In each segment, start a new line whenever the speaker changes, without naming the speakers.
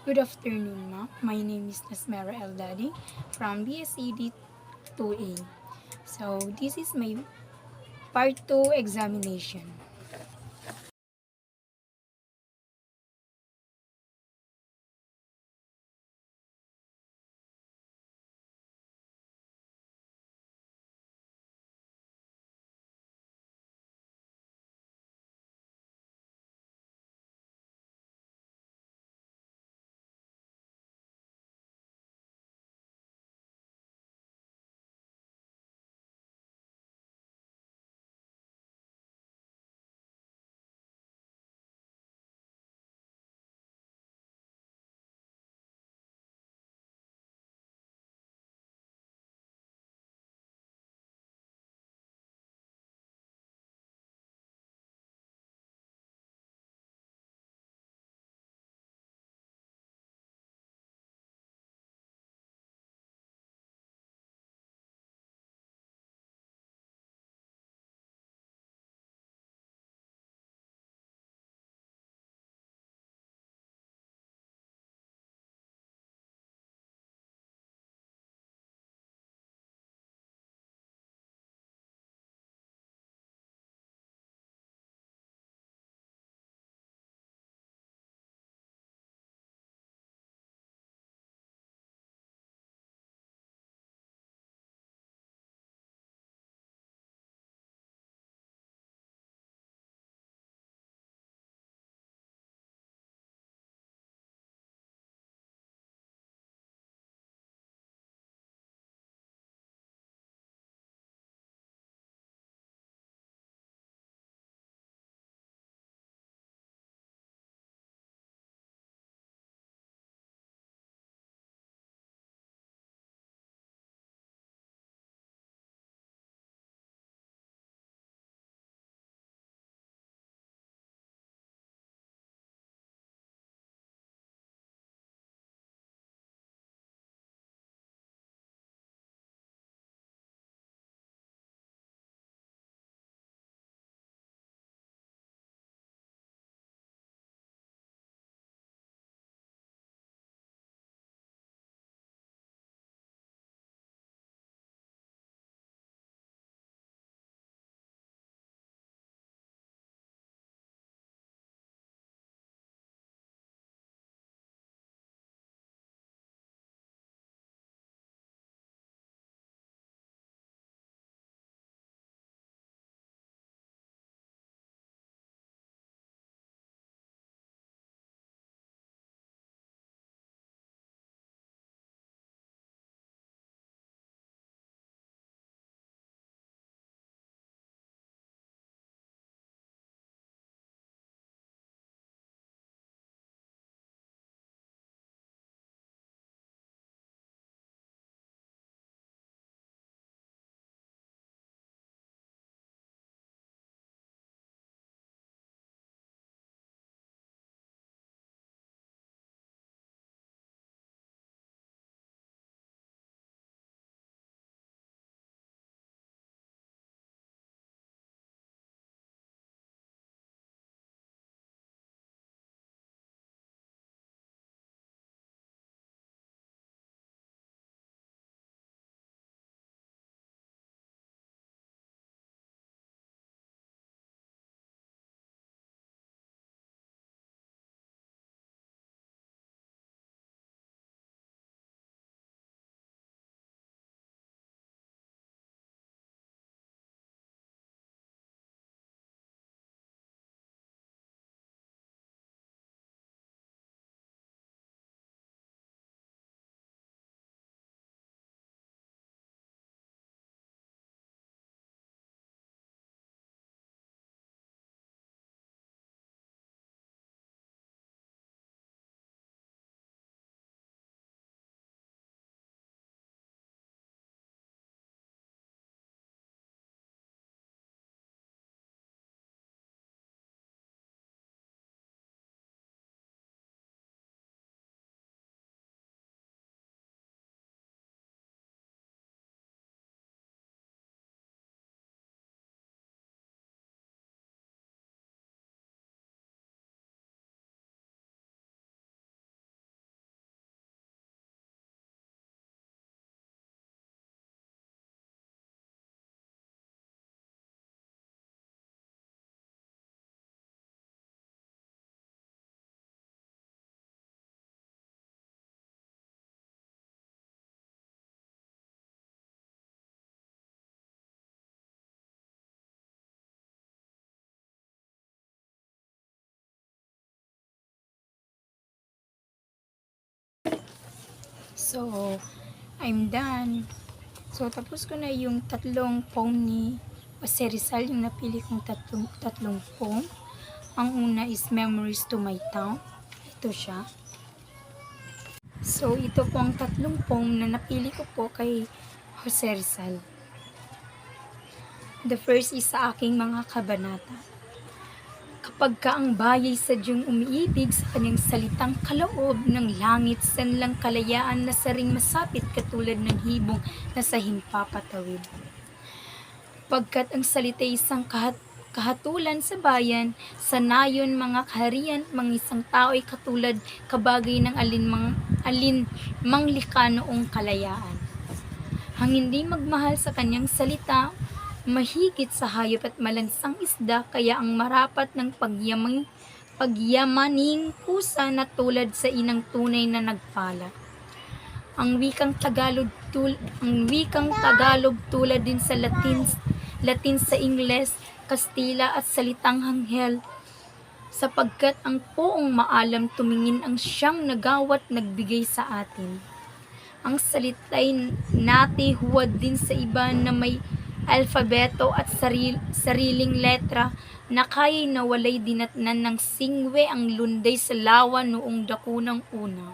Good afternoon, ma'am. My name is Nasmera Eldadi from BSED 2A. So, this is my Part 2 examination. So, I'm done. So, tapos ko na yung tatlong poem ni Jose Rizal, yung napili kong tatlong poem. Ang una is Memories to My Town. Ito siya. So, ito po ang tatlong poem na napili ko po kay Jose Rizal. The first is sa aking mga kabanata. Kapag ka ang bayay sadyang umiibig sa kanyang salitang kaloob ng langit, sanlang kalayaan na saring masapit katulad ng hibong na sa himpapatawid. Pagkat ang salita isang kahatulan sa bayan, sa nayon mga kaharian, mga isang tao ay katulad kabagay ng alin manglika noong kalayaan. Ang hindi magmahal sa kanyang salita, mahigit sa hayop at malansang isda, kaya ang marapat ng pagyamaning pusa na tulad sa inang tunay na nagpala. Ang wikang Tagalog tulad din sa Latin sa Ingles, Kastila at salitang Hanghel, sapagkat ang poong maalam tumingin ang siyang nagawat nagbigay sa atin. Ang salitay nati huwad din sa iba na may alfabeto at sariling letra na kaya'y nawalay dinatnan ng singwe ang lunday sa lawa noong dakunang una.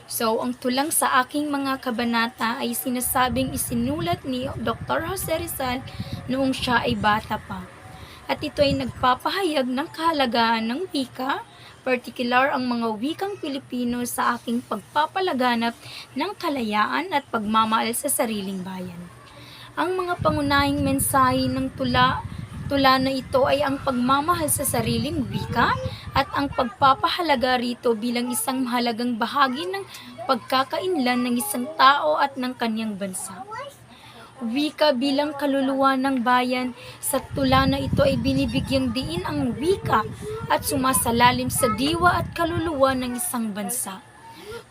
So, ang tulang sa aking mga kabanata ay sinasabing isinulat ni Dr. Jose Rizal noong siya ay bata pa. At ito ay nagpapahayag ng kahalagahan ng wika, partikular ang mga wikang Pilipino sa aking pagpapalaganap ng kalayaan at pagmamahal sa sariling bayan. Ang mga pangunahing mensahe ng tula na ito ay ang pagmamahal sa sariling wika at ang pagpapahalaga rito bilang isang mahalagang bahagi ng pagkakainlan ng isang tao at ng kanyang bansa. Wika bilang kaluluwa ng bayan, sa tula na ito ay binibigyang diin ang wika at sumasalalim sa diwa at kaluluwa ng isang bansa.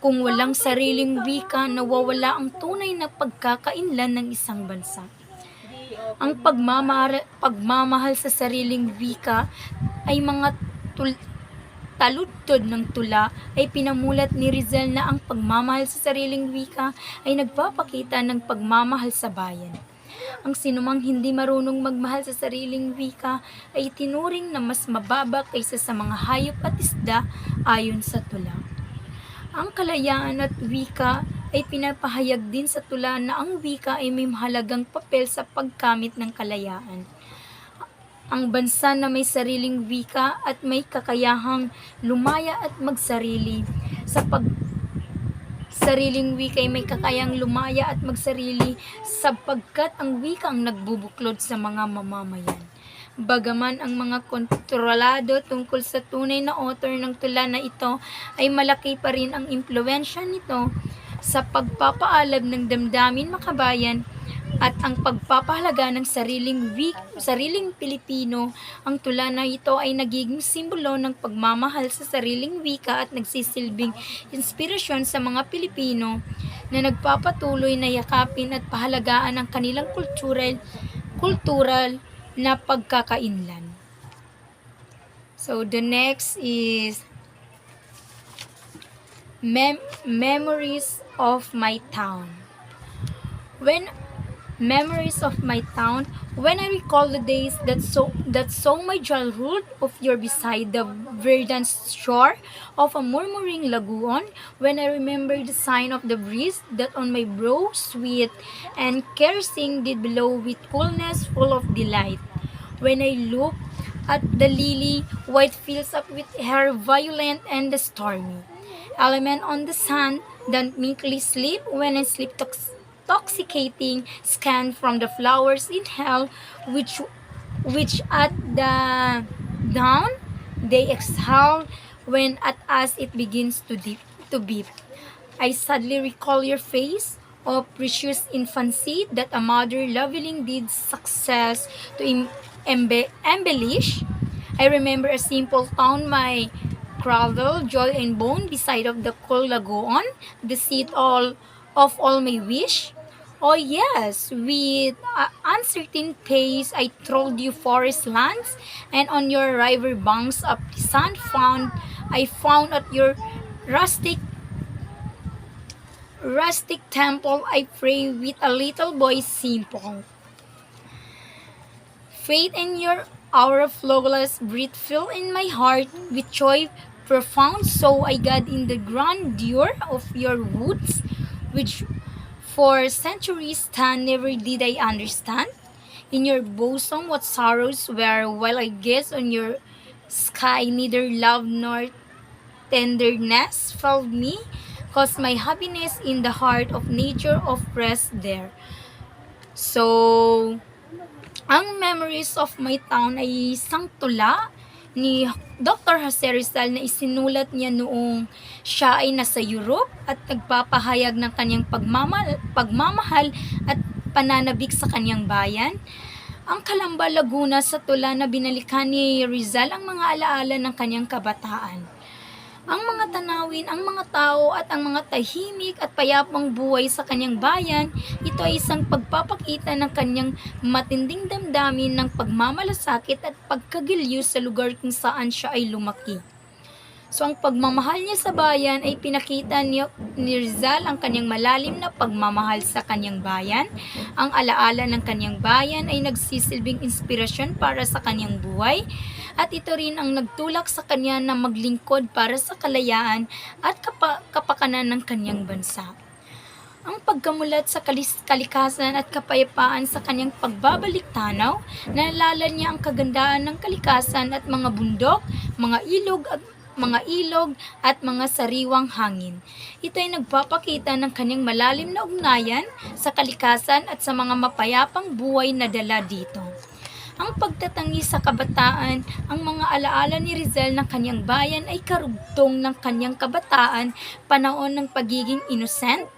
Kung walang sariling wika, nawawala ang tunay na pagkakainlan ng isang bansa. Ang pagmamahal sa sariling wika ay mga taludtod ng tula ay pinamulat ni Rizal na ang pagmamahal sa sariling wika ay nagpapakita ng pagmamahal sa bayan. Ang sinumang hindi marunong magmahal sa sariling wika ay tinuring na mas mababa kaysa sa mga hayop at isda ayon sa tula. Ang kalayaan at wika ay pinapahayag din sa tula na ang wika ay may mahalagang papel sa pagkamit ng kalayaan. Ang bansa na may sariling wika at may kakayahang lumaya at magsarili. Sariling wika ay may kakayang lumaya at magsarili sapagkat ang wika ang nagbubuklod sa mga mamamayan. Bagaman ang mga kontrolado tungkol sa tunay na author ng tula na ito ay malaki pa rin ang impluwensya nito sa pagpapaalab ng damdamin makabayan at ang pagpapahalaga ng sariling Pilipino, ang tula na ito ay nagiging simbolo ng pagmamahal sa sariling wika at nagsisilbing inspirasyon sa mga Pilipino na nagpapatuloy na yakapin at pahalagaan ang kanilang kultural na pagkakainlan. So the next is Memories of My Town. When I recall the days that saw my childhood of yore beside the verdant shore of a murmuring lagoon, when I remember the sign of the breeze that on my brow sweet and caressing did blow with coolness full of delight, when I look at the lily white fields up with her violent and the stormy element on the sun, that meekly sleep when I sleep intoxicating scan from the flowers in hell, which at the dawn they exhale when at us it begins to beep. I sadly recall your face, O precious infancy, that a mother loving did success to embellish. I remember a simple town, my cradle, joy and bone, beside of the cool lagoon, the seat of all my wish. Oh yes, with uncertain pace I trod you forest lands, and on your river banks of the sun I found at your rustic rustic temple I pray with a little boy simple. Faith in your aura flawless breath fill in my heart with joy profound, so I God in the grandeur of your woods, which for centuries stand never did I understand. In your bosom what sorrows were, while I gaze on your sky neither love nor tenderness filled me, cause my happiness in the heart of nature of rest there. So, ang memories of my town ay isang tula ni Dr. Jose Rizal na isinulat niya noong siya ay nasa Europe at nagpapahayag ng kanyang pagmamahal at pananabik sa kanyang bayan. Ang Calamba, Laguna sa tula na binalikan ni Rizal ang mga alaala ng kanyang kabataan. Ang mga tanawin, ang mga tao at ang mga tahimik at payapang buhay sa kanyang bayan, ito ay isang pagpapakita ng kanyang matinding damdamin ng pagmamalasakit at pagkagiliw sa lugar kung saan siya ay lumaki. So ang pagmamahal niya sa bayan ay pinakita ni Rizal ang kanyang malalim na pagmamahal sa kanyang bayan. Ang alaala ng kanyang bayan ay nagsisilbing inspirasyon para sa kanyang buhay. At ito rin ang nagtulak sa kanya na maglingkod para sa kalayaan at kapakanan ng kanyang bansa. Ang pagkamulat sa kalikasan at kapayapaan sa kanyang pagbabalik tanaw, naalala niya ang kagandahan ng kalikasan at mga bundok, mga ilog at mga sariwang hangin. Ito ay nagpapakita ng kanyang malalim na ugnayan sa kalikasan at sa mga mapayapang buhay na dala dito. Ang pagtatangi sa kabataan, ang mga alaala ni Rizal ng kanyang bayan ay karugtong ng kanyang kabataan, panahon ng pagiging innocent,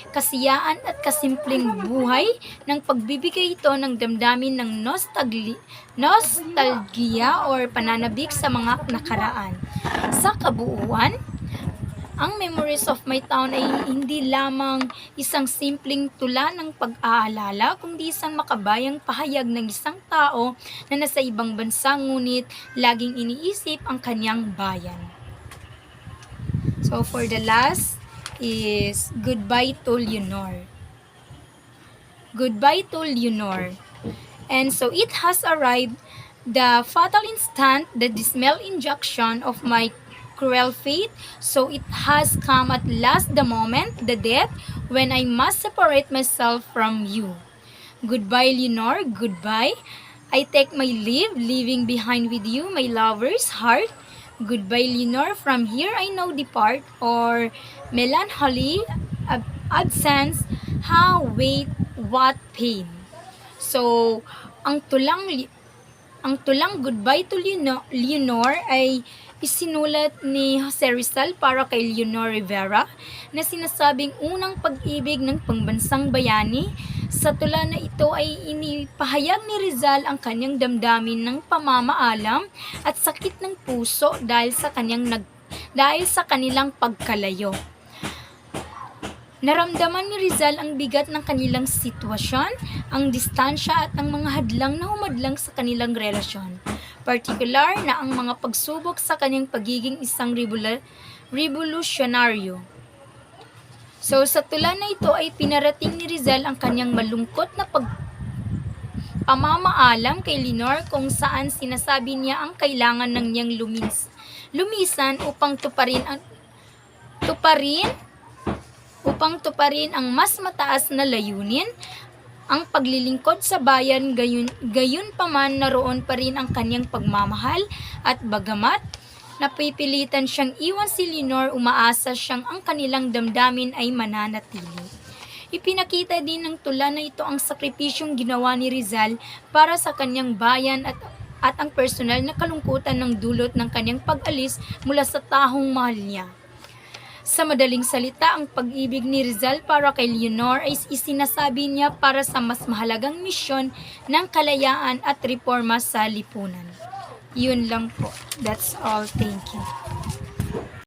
kasiyaan at kasimpleng buhay, ng pagbibigay ito ng damdamin ng nostalgia or pananabik sa mga nakaraan. Sa kabuuan, ang Memories of My Town ay hindi lamang isang simpleng tula ng pag-aalala, kundi isang makabayang pahayag ng isang tao na nasa ibang bansa ngunit laging iniisip ang kanyang bayan. So for the last is Goodbye to Leonor. Goodbye to Leonor. And so it has arrived, the fatal instant, the dismal injunction of my cruel fate, so it has come at last, the moment, the death, when I must separate myself from you. Goodbye, Leonor, goodbye. I take my leave, leaving behind with you my lover's heart. Goodbye, Leonor, from here I now depart, or melancholy, absence, how, wait, what pain. So, ang tulang Goodbye to Leonor ay isinulat ni Jose Rizal para kay Leonor Rivera na sinasabing unang pag-ibig ng pambansang bayani. Sa tula na ito ay inipahayag ni Rizal ang kanyang damdamin ng pamamaalam at sakit ng puso dahil sa kanilang pagkalayo. Naramdaman ni Rizal ang bigat ng kanilang sitwasyon, ang distansya at ang mga hadlang na humadlang sa kanilang relasyon. Partikular na ang mga pagsubok sa kanyang pagiging isang revolusyonaryo. So sa tula na ito ay pinarating ni Rizal ang kanyang malungkot na pamamaalam kay Leonor, kung saan sinasabi niya ang kailangan ng niyang lumisan upang tuparin ang mas mataas na layunin, ang paglilingkod sa bayan, gayon pa man naroon pa rin ang kanyang pagmamahal, at bagamat napipilitan siyang iwan si Leonor, umaasa siyang ang kanilang damdamin ay mananatili. Ipinakita din ng tula na ito ang sakripisyong ginawa ni Rizal para sa kanyang bayan at ang personal na kalungkutan ng dulot ng kanyang pag-alis mula sa taong mahal niya. Sa madaling salita, ang pag-ibig ni Rizal para kay Leonor ay isinasabi niya para sa mas mahalagang misyon ng kalayaan at reforma sa lipunan. Yun lang po. That's all. Thank you.